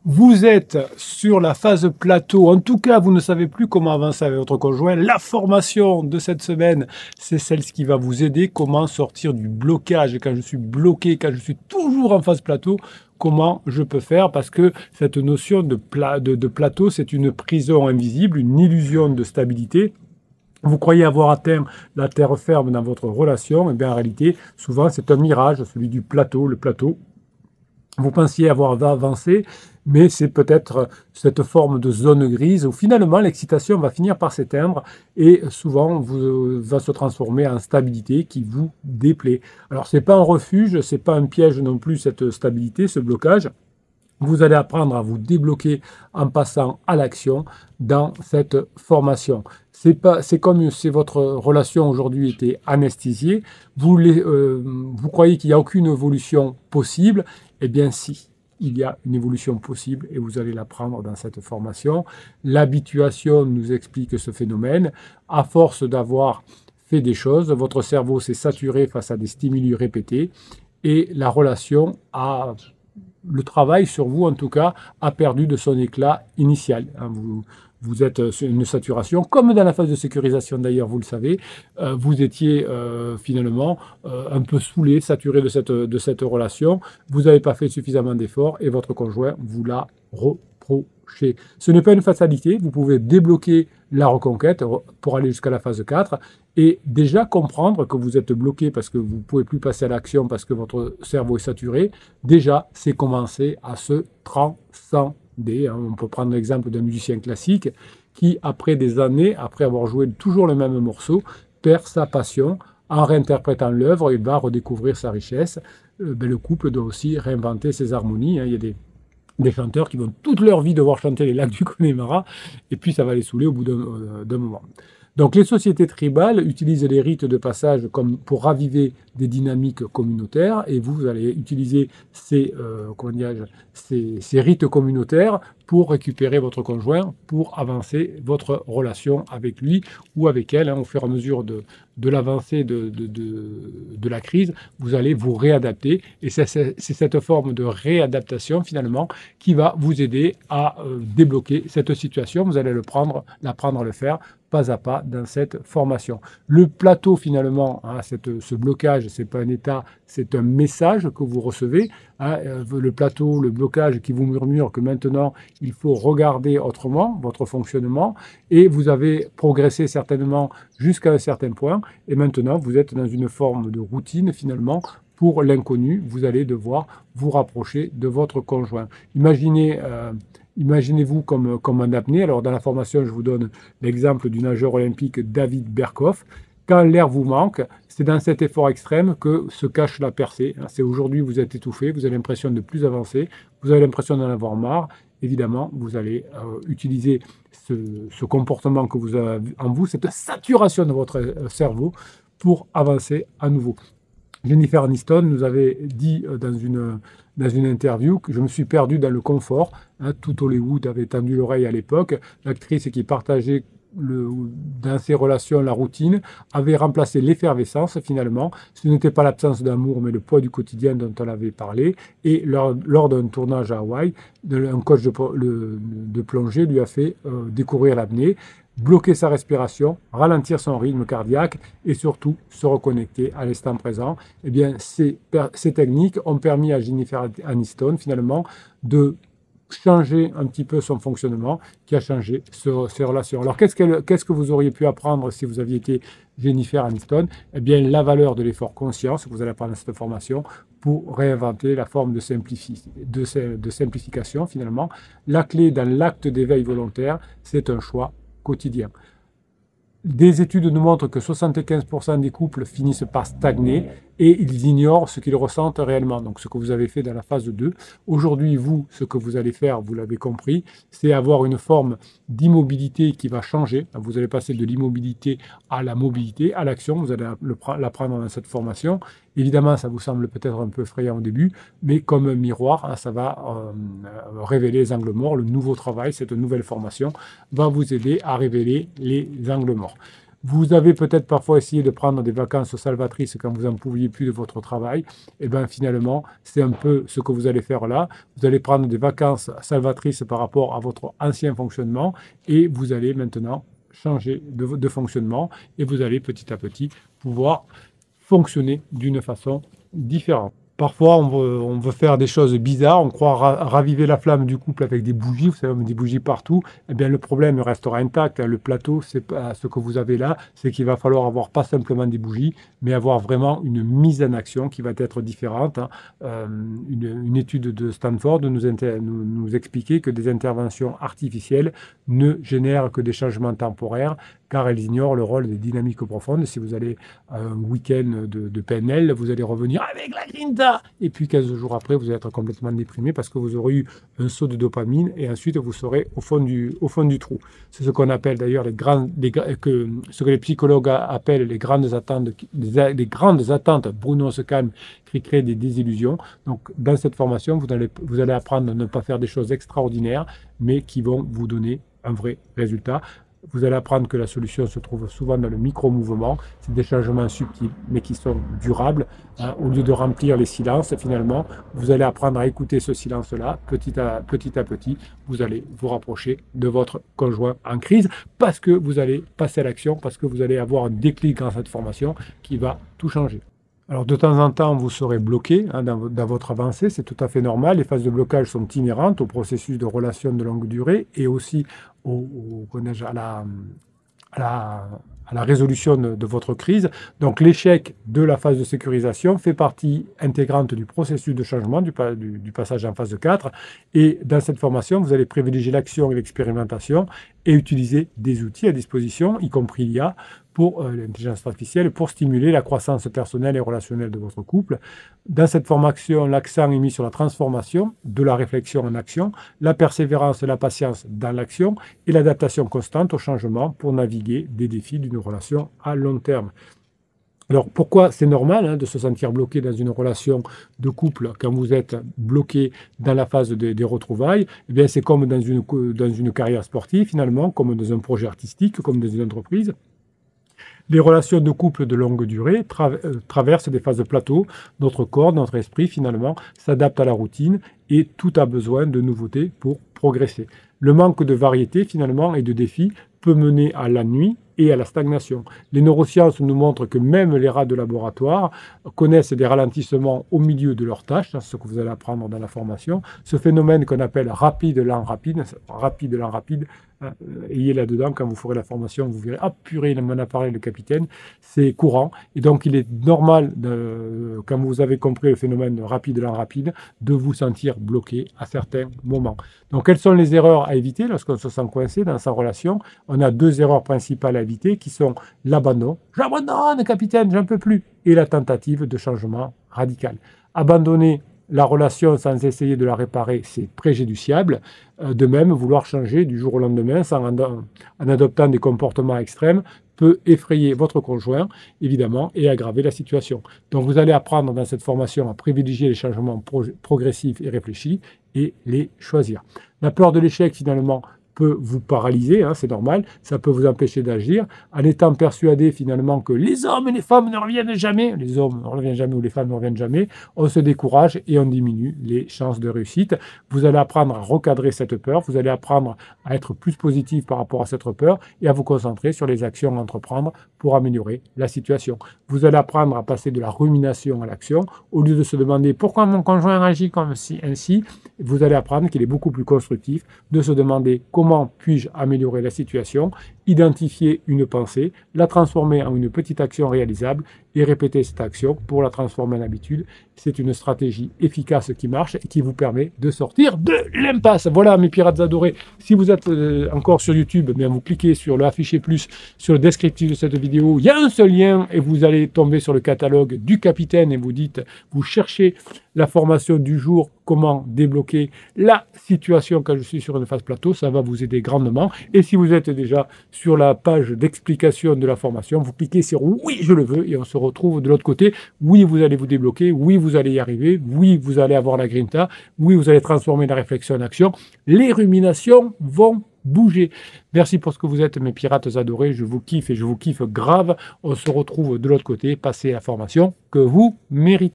Vous êtes sur la phase plateau, en tout cas vous ne savez plus comment avancer avec votre conjoint. La formation de cette semaine, c'est celle qui va vous aider, comment sortir du blocage quand je suis bloqué, quand je suis toujours en phase plateau, comment je peux faire, parce que cette notion de plateau, c'est une prison invisible, une illusion de stabilité. Vous croyez avoir atteint la terre ferme dans votre relation, et bien en réalité, souvent c'est un mirage, celui du plateau, le plateau. Vous pensiez avoir avancé, mais c'est peut-être cette forme de zone grise où finalement l'excitation va finir par s'éteindre et souvent va se transformer en stabilité qui vous déplaît. Alors c'est pas un refuge, c'est pas un piège non plus cette stabilité, ce blocage. Vous allez apprendre à vous débloquer en passant à l'action dans cette formation. C'est comme si votre relation aujourd'hui était anesthésiée. Vous croyez qu'il n'y a aucune évolution possible. Eh bien si, il y a une évolution possible et vous allez l'apprendre dans cette formation. L'habituation nous explique ce phénomène. À force d'avoir fait des choses, votre cerveau s'est saturé face à des stimuli répétés et la relation a... Le travail sur vous, en tout cas, a perdu de son éclat initial. Vous êtes sur une saturation, comme dans la phase de sécurisation d'ailleurs, vous le savez. Vous étiez finalement un peu saoulé, saturé de cette relation. Vous n'avez pas fait suffisamment d'efforts et votre conjoint vous l'a reproché. Ce n'est pas une fatalité, vous pouvez débloquer la reconquête pour aller jusqu'à la phase 4 et déjà comprendre que vous êtes bloqué parce que vous ne pouvez plus passer à l'action parce que votre cerveau est saturé. Déjà, c'est commencer à se transcender. On peut prendre l'exemple d'un musicien classique qui, après des années, après avoir joué toujours le même morceau, perd sa passion. En réinterprétant l'œuvre, il va redécouvrir sa richesse. Le couple doit aussi réinventer ses harmonies. Il y a des chanteurs qui vont toute leur vie devoir chanter les lacs du Connemara, et puis ça va les saouler au bout d'un moment. Donc les sociétés tribales utilisent les rites de passage comme pour raviver des dynamiques communautaires, et vous allez utiliser ces rites communautaires pour récupérer votre conjoint, pour avancer votre relation avec lui ou avec elle. Au fur et à mesure de l'avancée de la crise, vous allez vous réadapter. Et c'est cette forme de réadaptation, finalement, qui va vous aider à débloquer cette situation. Vous allez l'apprendre à le faire pas à pas dans cette formation. Le plateau, finalement, ce blocage, ce n'est pas un état, c'est un message que vous recevez. Le plateau, le blocage qui vous murmure que maintenant, il faut regarder autrement votre fonctionnement et vous avez progressé certainement jusqu'à un certain point et maintenant, vous êtes dans une forme de routine finalement. Pour l'inconnu, vous allez devoir vous rapprocher de votre conjoint. Imaginez-vous comme en apnée. Alors, dans la formation, je vous donne l'exemple du nageur olympique David Berkoff. Quand l'air vous manque, c'est dans cet effort extrême que se cache la percée. C'est aujourd'hui, vous êtes étouffé, vous avez l'impression de plus avancer, vous avez l'impression d'en avoir marre. Évidemment, vous allez utiliser ce comportement que vous avez en vous, cette saturation de votre cerveau pour avancer à nouveau. Jennifer Aniston nous avait dit dans une interview que je me suis perdu dans le confort. Tout Hollywood avait tendu l'oreille à l'époque. L'actrice qui partageait dans ses relations la routine avait remplacé l'effervescence finalement. Ce n'était pas l'absence d'amour mais le poids du quotidien dont on avait parlé. Et lors d'un tournage à Hawaï, un coach de plongée lui a fait découvrir l'apnée, bloquer sa respiration, ralentir son rythme cardiaque et surtout se reconnecter à l'instant présent. Eh bien, ces techniques ont permis à Jennifer Aniston finalement de changer un petit peu son fonctionnement, qui a changé ses relations. Alors, qu'est-ce que vous auriez pu apprendre si vous aviez été Jennifer Aniston? Eh bien, la valeur de l'effort conscience, que vous allez apprendre dans cette formation, pour réinventer la forme de simplification, finalement. La clé dans l'acte d'éveil volontaire, c'est un choix quotidien. Des études nous montrent que 75% des couples finissent par stagner et ils ignorent ce qu'ils ressentent réellement, donc ce que vous avez fait dans la phase 2. Aujourd'hui, vous, ce que vous allez faire, vous l'avez compris, c'est avoir une forme d'immobilité qui va changer. Vous allez passer de l'immobilité à la mobilité, à l'action, vous allez l'apprendre dans cette formation. Évidemment, ça vous semble peut-être un peu effrayant au début, mais comme un miroir, ça va révéler les angles morts. Le nouveau travail, cette nouvelle formation, va vous aider à révéler les angles morts. Vous avez peut-être parfois essayé de prendre des vacances salvatrices quand vous n'en pouviez plus de votre travail. Et bien finalement, c'est un peu ce que vous allez faire là. Vous allez prendre des vacances salvatrices par rapport à votre ancien fonctionnement et vous allez maintenant changer de fonctionnement et vous allez petit à petit pouvoir fonctionner d'une façon différente. Parfois, on veut faire des choses bizarres, on croit raviver la flamme du couple avec des bougies, vous savez, on met des bougies partout. Eh bien, le problème restera intact. Le plateau, c'est pas ce que vous avez là, c'est qu'il va falloir avoir pas simplement des bougies, mais avoir vraiment une mise en action qui va être différente. Une étude de Stanford nous expliquait que des interventions artificielles ne génèrent que des changements temporaires, car elles ignorent le rôle des dynamiques profondes. Si vous allez à un week-end de PNL, vous allez revenir avec la grinta. Et puis 15 jours après, vous allez être complètement déprimé parce que vous aurez eu un saut de dopamine et ensuite vous serez au fond du trou. C'est ce qu'on appelle d'ailleurs ce que les psychologues appellent les grandes attentes. Bruno se calme, qui créent des désillusions. Donc dans cette formation, vous allez apprendre à ne pas faire des choses extraordinaires, mais qui vont vous donner un vrai résultat. Vous allez apprendre que la solution se trouve souvent dans le micro-mouvement. C'est des changements subtils, mais qui sont durables. Au lieu de remplir les silences, finalement, vous allez apprendre à écouter ce silence-là. Petit à petit, vous allez vous rapprocher de votre conjoint en crise parce que vous allez passer à l'action, parce que vous allez avoir un déclic dans cette formation qui va tout changer. Alors de temps en temps, vous serez bloqué dans votre avancée, c'est tout à fait normal. Les phases de blocage sont inhérentes au processus de relation de longue durée et aussi à la résolution de votre crise. Donc l'échec de la phase de sécurisation fait partie intégrante du processus de changement, du passage en phase 4. Et dans cette formation, vous allez privilégier l'action et l'expérimentation et utiliser des outils à disposition, y compris l'IA, pour l'intelligence artificielle, pour stimuler la croissance personnelle et relationnelle de votre couple. Dans cette formation, l'accent est mis sur la transformation de la réflexion en action, la persévérance et la patience dans l'action et l'adaptation constante au changement pour naviguer des défis d'une relation à long terme. Alors pourquoi c'est normal de se sentir bloqué dans une relation de couple quand vous êtes bloqué dans la phase des retrouvailles? Eh bien c'est comme dans une carrière sportive finalement, comme dans un projet artistique, comme dans une entreprise. Les relations de couple de longue durée traversent des phases de plateau. Notre corps, notre esprit, finalement, s'adapte à la routine et tout a besoin de nouveautés pour progresser. Le manque de variété, finalement, et de défis peut mener à l'ennui et à la stagnation. Les neurosciences nous montrent que même les rats de laboratoire connaissent des ralentissements au milieu de leurs tâches, c'est ce que vous allez apprendre dans la formation. Ce phénomène qu'on appelle rapide, lent, rapide, ayez là-dedans, quand vous ferez la formation, vous verrez, ah purée, il m'en a parlé le capitaine, c'est courant. Et donc il est normal, quand vous avez compris le phénomène rapide, lent, rapide, de vous sentir bloqué à certains moments. Donc quelles sont les erreurs à éviter lorsqu'on se sent coincé dans sa relation? On a deux erreurs principales à éviter qui sont l'abandon, j'abandonne capitaine, j'en peux plus, et la tentative de changement radical. Abandonner la relation sans essayer de la réparer, c'est préjudiciable. De même, vouloir changer du jour au lendemain en adoptant des comportements extrêmes peut effrayer votre conjoint, évidemment, et aggraver la situation. Donc vous allez apprendre dans cette formation à privilégier les changements progressifs et réfléchis et les choisir. La peur de l'échec, finalement, peut vous paralyser, c'est normal, ça peut vous empêcher d'agir, en étant persuadé finalement que les hommes et les femmes ne reviennent jamais, les hommes ne reviennent jamais ou les femmes ne reviennent jamais, on se décourage et on diminue les chances de réussite. Vous allez apprendre à recadrer cette peur, vous allez apprendre à être plus positif par rapport à cette peur et à vous concentrer sur les actions à entreprendre pour améliorer la situation. Vous allez apprendre à passer de la rumination à l'action, au lieu de se demander pourquoi mon conjoint agit comme ainsi, vous allez apprendre qu'il est beaucoup plus constructif de se demander comment puis-je améliorer la situation, identifier une pensée, la transformer en une petite action réalisable et répéter cette action pour la transformer en habitude. C'est une stratégie efficace qui marche et qui vous permet de sortir de l'impasse. Voilà mes pirates adorés. Si vous êtes encore sur YouTube, bien vous cliquez sur le afficher plus, sur le descriptif de cette vidéo. Il y a un seul lien et vous allez tomber sur le catalogue du capitaine et vous cherchez la formation du jour, comment débloquer la situation quand je suis sur une phase plateau. Ça va vous aider grandement. Et si vous êtes déjà sur la page d'explication de la formation, vous cliquez sur oui, je le veux et on se retrouve de l'autre côté. Oui, vous allez vous débloquer. Oui, vous allez y arriver. Oui, vous allez avoir la grinta. Oui, vous allez transformer la réflexion en action. Les ruminations vont bouger. Merci pour ce que vous êtes, mes pirates adorés. Je vous kiffe et je vous kiffe grave. On se retrouve de l'autre côté. Passez la formation que vous méritez.